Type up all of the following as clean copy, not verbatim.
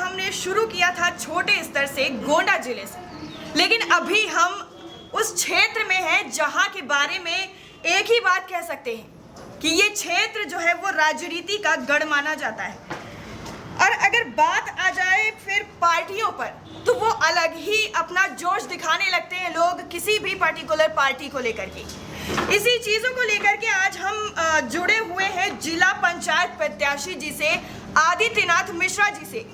हमने शुरू किया था छोटे स्तर से गोंडा जिले से, लेकिन अभी हम उस क्षेत्र में हैं जहां के बारे में एक ही बात कह सकते हैं कि ये क्षेत्र जो है वो राजनीति का गढ़ माना जाता है। और अगर बात आ जाए फिर पार्टियों पर, तो वो अलग ही अपना जोश दिखाने लगते हैं लोग किसी भी पर्टिकुलर पार्टी को लेकर के। इसी चीज़ों को लेकर के आज हम जुड़े हुए हैं जिला पंचायत प्रत्याशी जी से, आदित्यनाथ मिश्रा जी से,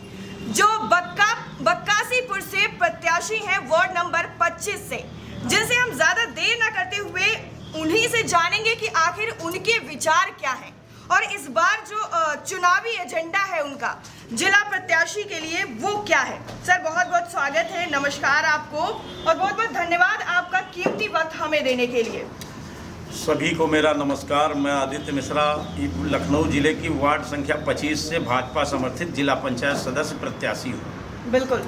जो बक्कासीपुर से प्रत्याशी हैं वार्ड नंबर 25 से, जिनसे हम ज़्यादा देर ना करते हुए उन्हीं से जानेंगे कि आखिर उनके विचार क्या हैं और इस बार जो चुनावी एजेंडा है उनका जिला प्रत्याशी के लिए वो क्या है। सर बहुत बहुत स्वागत है, नमस्कार आपको और बहुत बहुत धन्यवाद आपका कीमती वक्त हमें देने के लिए। सभी को मेरा नमस्कार। मैं आदित्य मिश्रा लखनऊ जिले की वार्ड संख्या 25 से भाजपा समर्थित जिला पंचायत सदस्य प्रत्याशी हूँ। बिल्कुल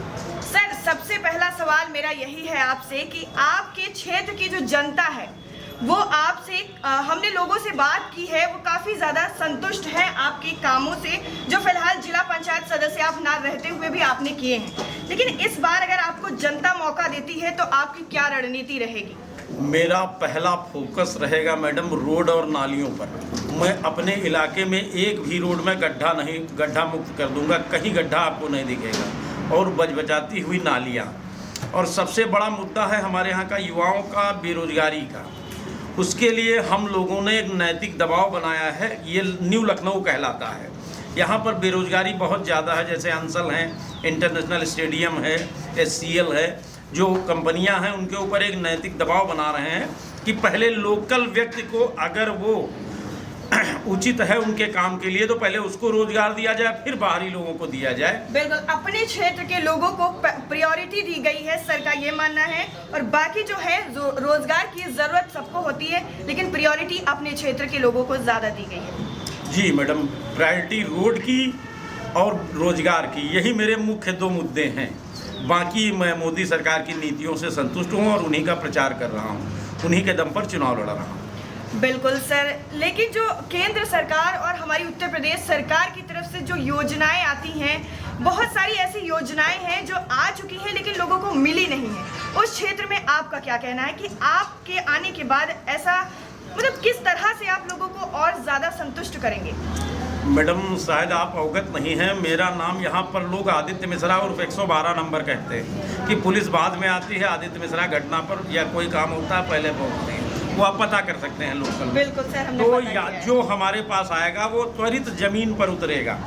सर, सबसे पहला सवाल मेरा यही है आपसे कि आपके क्षेत्र की जो जनता है वो आपसे, हमने लोगों से बात की है, वो काफ़ी ज़्यादा संतुष्ट है आपके कामों से जो फिलहाल जिला पंचायत सदस्य आप ना रहते हुए भी आपने किए हैं। लेकिन इस बार अगर आपको जनता मौका देती है तो आपकी क्या रणनीति रहेगी? मेरा पहला फोकस रहेगा मैडम रोड और नालियों पर। मैं अपने इलाके में एक भी रोड में गड्ढा मुक्त कर दूंगा, कहीं गड्ढा आपको नहीं दिखेगा। और बचबचाती हुई नालियाँ। और सबसे बड़ा मुद्दा है हमारे यहाँ का युवाओं का बेरोजगारी का। उसके लिए हम लोगों ने एक नैतिक दबाव बनाया है, ये न्यू लखनऊ कहलाता है। यहाँ पर बेरोजगारी बहुत ज़्यादा है, जैसे अंसल हैं, इंटरनेशनल स्टेडियम है, SCL है, जो कंपनियां हैं उनके ऊपर एक नैतिक दबाव बना रहे हैं कि पहले लोकल व्यक्ति को अगर वो उचित है उनके काम के लिए तो पहले उसको रोजगार दिया जाए, फिर बाहरी लोगों को दिया जाए। बिल्कुल, अपने क्षेत्र के लोगों को प्रायोरिटी दी गई है, सर का ये मानना है। और बाकी जो है रोजगार की जरूरत सबको होती है, लेकिन प्रायोरिटी अपने क्षेत्र के लोगों को ज्यादा दी गई है। जी मैडम, प्रायोरिटी रोड की और रोजगार की, यही मेरे मुख्य दो मुद्दे हैं। बाकी मैं मोदी सरकार की नीतियों से संतुष्ट हूँ और उन्हीं का प्रचार कर रहा हूँ, उन्हीं के दम पर चुनाव लड़ रहा हूँ। बिल्कुल सर, लेकिन जो केंद्र सरकार और हमारी उत्तर प्रदेश सरकार की तरफ से जो योजनाएं आती हैं, बहुत सारी ऐसी योजनाएं हैं जो आ चुकी हैं लेकिन लोगों को मिली नहीं है। उस क्षेत्र में आपका क्या कहना है कि आपके आने के बाद ऐसा मतलब किस तरह से आप लोगों को और ज़्यादा संतुष्ट करेंगे? मैडम शायद आप अवगत नहीं हैं, मेरा नाम यहाँ पर लोग आदित्य मिश्रा और 112 नंबर कहते हैं कि पुलिस बाद में आती है, आदित्य मिश्रा घटना पर या कोई काम होता है पहले पहुँचते हैं। वो आप पता कर सकते हैं लोकल। बिल्कुल सर, हमने तो पता किया जो हमारे पास आएगा वो त्वरित जमीन पर उतरेगा।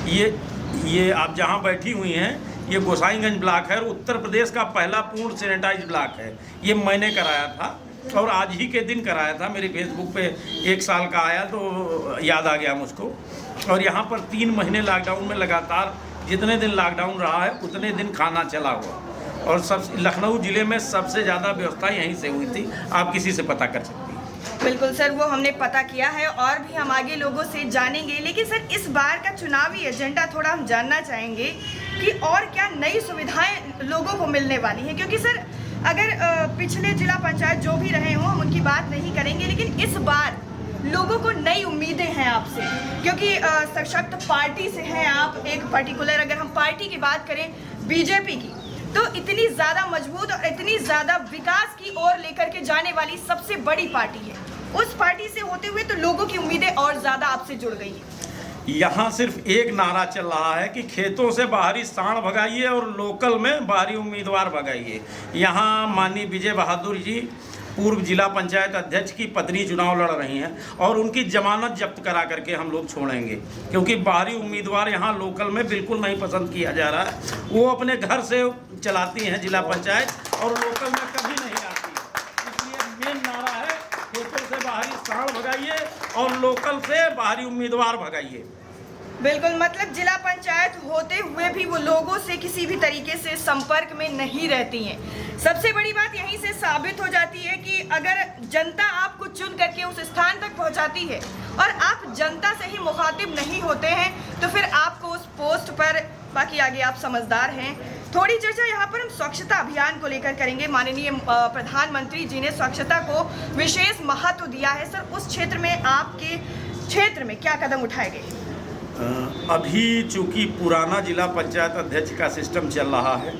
ये आप जहाँ बैठी हुई हैं ये गोसाईगंज ब्लॉक है और उत्तर प्रदेश का पहला पूर्ण सैनिटाइज ब्लॉक है। ये मैंने कराया था और आज ही के दिन कराया था, मेरे फेसबुक पे 1 साल का आया तो याद आ गया मुझको। और यहाँ पर 3 महीने लॉकडाउन में लगातार जितने दिन लॉकडाउन रहा है उतने दिन खाना चला हुआ और सब लखनऊ ज़िले में सबसे ज़्यादा व्यवस्था यहीं से हुई थी, आप किसी से पता कर सकती हैं। बिल्कुल सर, वो हमने पता किया है और भी हम आगे लोगों से जानेंगे। लेकिन सर इस बार का चुनावी एजेंडा थोड़ा हम जानना चाहेंगे कि और क्या नई सुविधाएं लोगों को मिलने वाली हैं, क्योंकि सर अगर पिछले जिला पंचायत जो भी रहे हों हम उनकी बात नहीं करेंगे, लेकिन इस बार लोगों को नई उम्मीदें हैं आपसे, क्योंकि सशक्त पार्टी से हैं आप। एक पर्टिकुलर अगर हम पार्टी की बात करें बीजेपी की, तो इतनी ज़्यादा मजबूत और इतनी ज़्यादा विकास की ओर लेकर के जाने वाली सबसे बड़ी पार्टी है। उस पार्टी से होते हुए तो लोगों की उम्मीदें और ज़्यादा आपसे जुड़ गई हैं। यहाँ सिर्फ एक नारा चल रहा है कि खेतों से बाहरी सांड भगाइए और लोकल में बाहरी उम्मीदवार भगाइए। यहाँ माननीय विजय बहादुर जी पूर्व जिला पंचायत अध्यक्ष की पत्नी चुनाव लड़ रही हैं और उनकी जमानत जब्त करा करके हम लोग छोड़ेंगे, क्योंकि बाहरी उम्मीदवार यहाँ लोकल में बिल्कुल नहीं पसंद किया जा रहा है। वो अपने घर से चलाती हैं जिला पंचायत और लोकल में कभी नहीं आती। इसलिए मेन नारा है खेतों से बाहरी सांड भगाइए और लोकल से बाहरी उम्मीदवार भगाइए। बिल्कुल, मतलब जिला पंचायत होते हुए भी वो लोगों से किसी भी तरीके से संपर्क में नहीं रहती हैं। सबसे बड़ी बात यहीं से साबित हो जाती है कि अगर जनता आपको चुन करके उस स्थान तक पहुंचाती है और आप जनता से ही मुखातिब नहीं होते हैं तो फिर आपको उस पोस्ट पर, बाकी आगे आप समझदार हैं। थोड़ी चर्चा यहाँ पर हम स्वच्छता अभियान को लेकर करेंगे। माननीय प्रधानमंत्री जी ने स्वच्छता को विशेष महत्व दिया है। सर उस क्षेत्र में, आपके क्षेत्र में क्या कदम उठाए गए? अभी चूंकि पुराना जिला पंचायत अध्यक्ष का सिस्टम चल रहा है,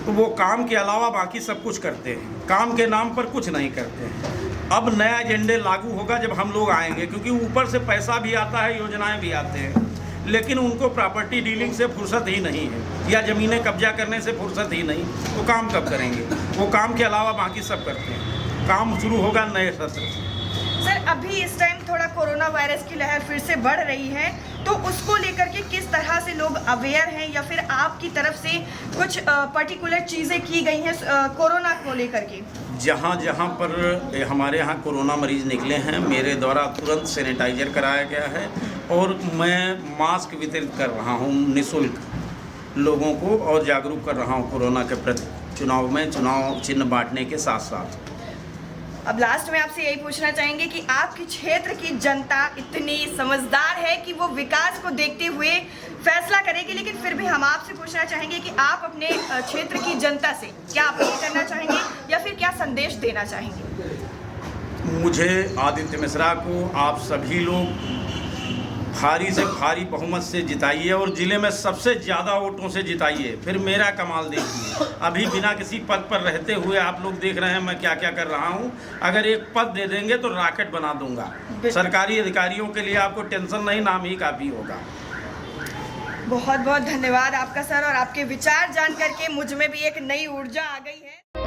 तो वो काम के अलावा बाकी सब कुछ करते हैं, काम के नाम पर कुछ नहीं करते हैं। अब नया एजेंडे लागू होगा जब हम लोग आएंगे, क्योंकि ऊपर से पैसा भी आता है, योजनाएं भी आते हैं, लेकिन उनको प्रॉपर्टी डीलिंग से फुर्सत ही नहीं है या ज़मीनें कब्जा करने से फुर्सत ही नहीं। वो काम कब करेंगे? वो काम के अलावा बाकी सब करते हैं। काम शुरू होगा नए सत्र से। सर, अभी इस टाइम थोड़ा कोरोना वायरस की लहर फिर से बढ़ रही है, तो उसको लेकर के किस तरह से लोग अवेयर हैं, या फिर आपकी तरफ से कुछ पर्टिकुलर चीज़ें की गई हैं कोरोना को लेकर के? जहाँ जहाँ पर हमारे यहाँ कोरोना मरीज निकले हैं, मेरे द्वारा तुरंत सैनिटाइजर कराया गया है और मैं मास्क वितरित कर रहा हूँ निःशुल्क लोगों को, और जागरूक कर रहा हूँ कोरोना के प्रति। चुनाव में चुनाव चिन्ह बांटने के साथ साथ अब लास्ट में आपसे यही पूछना चाहेंगे कि आपके क्षेत्र की जनता इतनी समझदार है कि वो विकास को देखते हुए फैसला करेगी, लेकिन फिर भी हम आपसे पूछना चाहेंगे कि आप अपने क्षेत्र की जनता से क्या अपील करना चाहेंगे या फिर क्या संदेश देना चाहेंगे? मुझे आदित्य मिश्रा को आप सभी लोग भारी से भारी बहुमत से जिताइए और ज़िले में सबसे ज़्यादा वोटों से जिताइए, फिर मेरा कमाल देखिए। अभी बिना किसी पद पर रहते हुए आप लोग देख रहे हैं मैं क्या क्या कर रहा हूं। अगर एक पद दे देंगे तो रॉकेट बना दूंगा। सरकारी अधिकारियों के लिए आपको टेंशन नहीं, नाम ही काफ़ी होगा। बहुत बहुत धन्यवाद आपका सर, और आपके विचार जान करके मुझ में भी एक नई ऊर्जा आ गई है।